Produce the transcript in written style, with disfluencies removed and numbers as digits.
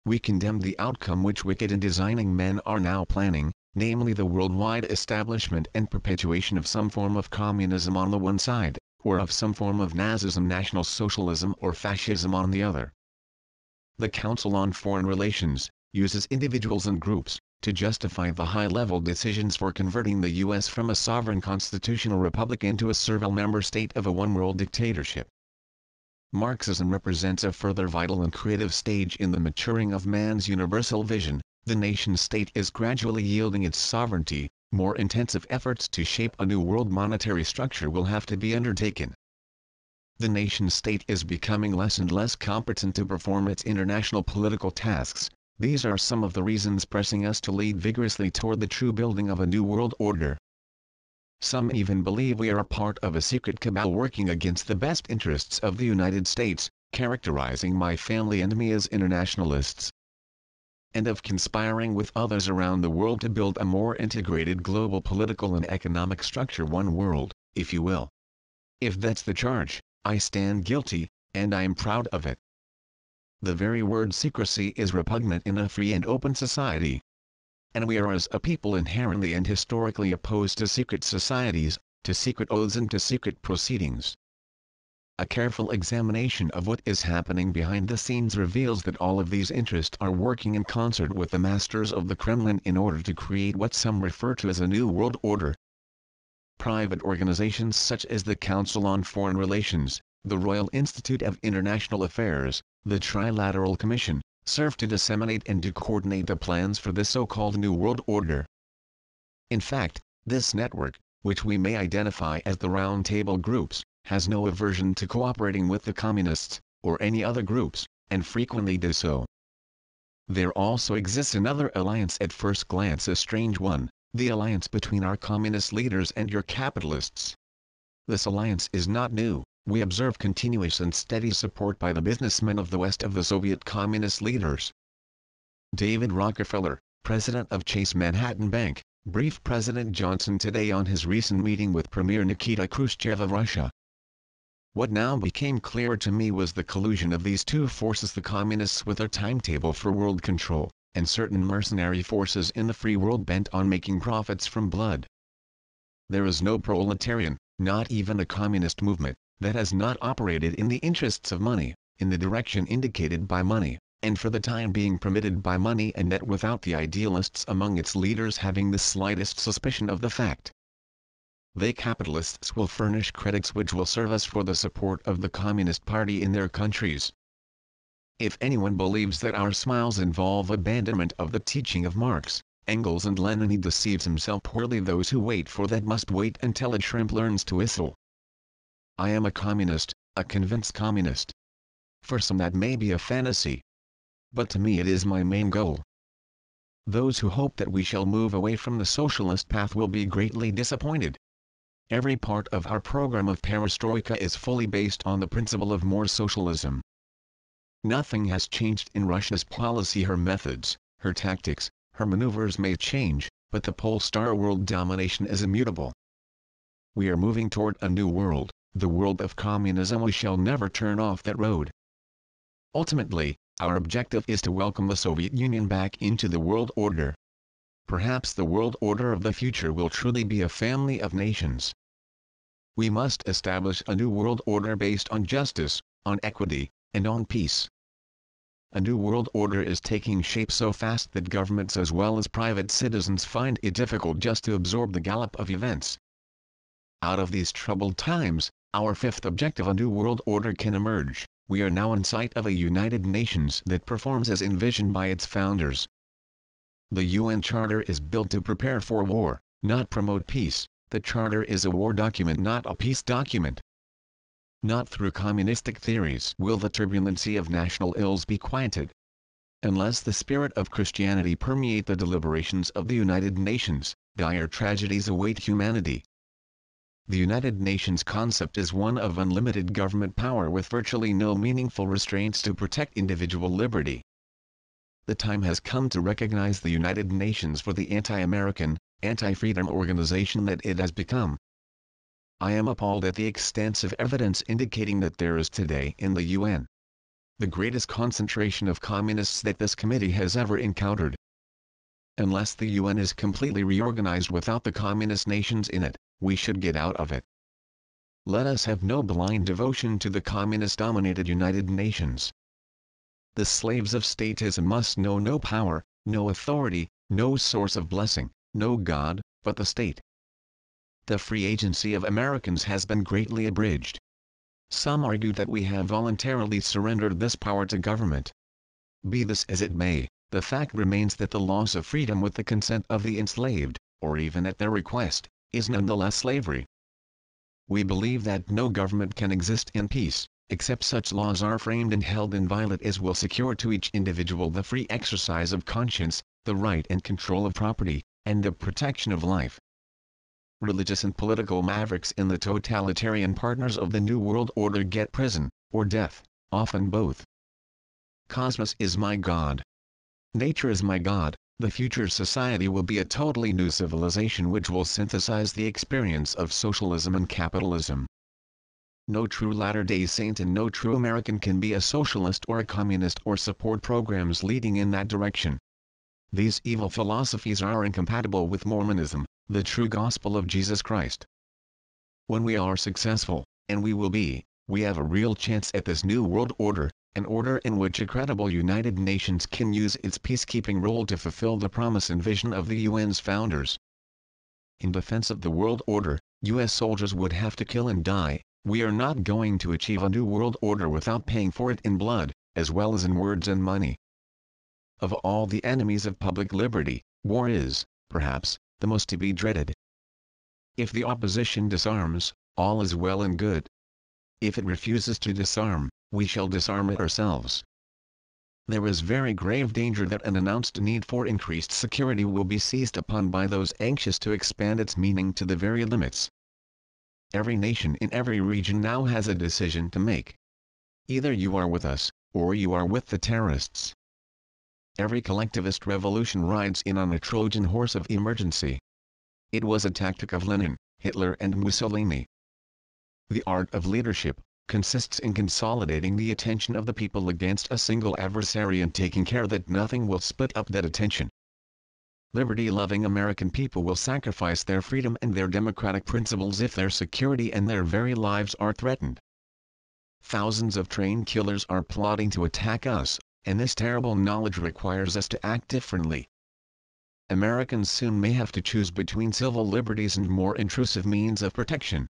We condemn the outcome which wicked and designing men are now planning, namely the worldwide establishment and perpetuation of some form of communism on the one side, or of some form of Nazism, National Socialism or Fascism on the other. The Council on Foreign Relations uses individuals and groups to justify the high-level decisions for converting the U.S. from a sovereign constitutional republic into a servile member state of a one-world dictatorship. Marxism represents a further vital and creative stage in the maturing of man's universal vision. The nation-state is gradually yielding its sovereignty. More intensive efforts to shape a new world monetary structure will have to be undertaken. The nation-state is becoming less and less competent to perform its international political tasks. These are some of the reasons pressing us to lead vigorously toward the true building of a new world order. Some even believe we are a part of a secret cabal working against the best interests of the United States, characterizing my family and me as internationalists, and of conspiring with others around the world to build a more integrated global political and economic structure, one world, if you will. If that's the charge, I stand guilty, and I am proud of it. The very word secrecy is repugnant in a free and open society. And we are as a people inherently and historically opposed to secret societies, to secret oaths and to secret proceedings. A careful examination of what is happening behind the scenes reveals that all of these interests are working in concert with the masters of the Kremlin in order to create what some refer to as a new world order. Private organizations such as the Council on Foreign Relations, the Royal Institute of International Affairs, the Trilateral Commission, serve to disseminate and to coordinate the plans for this so-called New World Order. In fact, this network, which we may identify as the Round Table groups, has no aversion to cooperating with the Communists, or any other groups, and frequently does so. There also exists another alliance, at first glance a strange one, the alliance between our communist leaders and your capitalists. This alliance is not new. We observe continuous and steady support by the businessmen of the West of the Soviet Communist leaders. David Rockefeller, president of Chase Manhattan Bank, briefed President Johnson today on his recent meeting with Premier Nikita Khrushchev of Russia. What now became clearer to me was the collusion of these two forces, the communists with their timetable for world control, and certain mercenary forces in the free world bent on making profits from blood. There is no proletarian, not even a communist movement, that has not operated in the interests of money, in the direction indicated by money, and for the time being permitted by money, and that without the idealists among its leaders having the slightest suspicion of the fact. They capitalists will furnish credits which will serve us for the support of the Communist Party in their countries. If anyone believes that our smiles involve abandonment of the teaching of Marx, Engels and Lenin, he deceives himself poorly. Those who wait for that must wait until a shrimp learns to whistle. I am a communist, a convinced communist. For some that may be a fantasy. But to me it is my main goal. Those who hope that we shall move away from the socialist path will be greatly disappointed. Every part of our program of perestroika is fully based on the principle of more socialism. Nothing has changed in Russia's policy. Her methods, her tactics, her maneuvers may change, but the Polestar world domination is immutable. We are moving toward a new world, the world of communism. We shall never turn off that road. Ultimately, our objective is to welcome the Soviet Union back into the world order. Perhaps the world order of the future will truly be a family of nations. We must establish a new world order based on justice, on equity, and on peace. A new world order is taking shape so fast that governments as well as private citizens find it difficult just to absorb the gallop of events. Out of these troubled times, our fifth objective, a new world order, can emerge. We are now in sight of a United Nations that performs as envisioned by its founders. The UN Charter is built to prepare for war, not promote peace. The Charter is a war document, not a peace document. Not through communistic theories will the turbulency of national ills be quieted. Unless the spirit of Christianity permeate the deliberations of the United Nations, dire tragedies await humanity. The United Nations concept is one of unlimited government power with virtually no meaningful restraints to protect individual liberty. The time has come to recognize the United Nations for the anti-American, anti-freedom organization that it has become. I am appalled at the extensive evidence indicating that there is today in the UN. the greatest concentration of communists that this committee has ever encountered. Unless the UN is completely reorganized without the communist nations in it, we should get out of it. Let us have no blind devotion to the communist-dominated United Nations. The slaves of statism must know no power, no authority, no source of blessing, no God, but the state. The free agency of Americans has been greatly abridged. Some argue that we have voluntarily surrendered this power to government. Be this as it may, the fact remains that the loss of freedom with the consent of the enslaved, or even at their request, is nonetheless slavery. We believe that no government can exist in peace, except such laws are framed and held inviolate as will secure to each individual the free exercise of conscience, the right and control of property, and the protection of life. Religious and political mavericks in the totalitarian partners of the New World Order get prison, or death, often both. Cosmos is my God. Nature is my God. The future society will be a totally new civilization which will synthesize the experience of socialism and capitalism. No true Latter-day Saint and no true American can be a socialist or a communist or support programs leading in that direction. These evil philosophies are incompatible with Mormonism, the true gospel of Jesus Christ. When we are successful, and we will be, we have a real chance at this new world order, an order in which a credible United Nations can use its peacekeeping role to fulfill the promise and vision of the UN's founders. In defense of the world order, U.S. soldiers would have to kill and die. We are not going to achieve a new world order without paying for it in blood, as well as in words and money. Of all the enemies of public liberty, war is, perhaps, the most to be dreaded. If the opposition disarms, all is well and good. If it refuses to disarm, we shall disarm it ourselves. There is very grave danger that an announced need for increased security will be seized upon by those anxious to expand its meaning to the very limits. Every nation in every region now has a decision to make. Either you are with us, or you are with the terrorists. Every collectivist revolution rides in on a Trojan horse of emergency. It was a tactic of Lenin, Hitler and Mussolini. The art of leadership consists in consolidating the attention of the people against a single adversary and taking care that nothing will split up that attention. Liberty-loving American people will sacrifice their freedom and their democratic principles if their security and their very lives are threatened. Thousands of trained killers are plotting to attack us, and this terrible knowledge requires us to act differently. Americans soon may have to choose between civil liberties and more intrusive means of protection.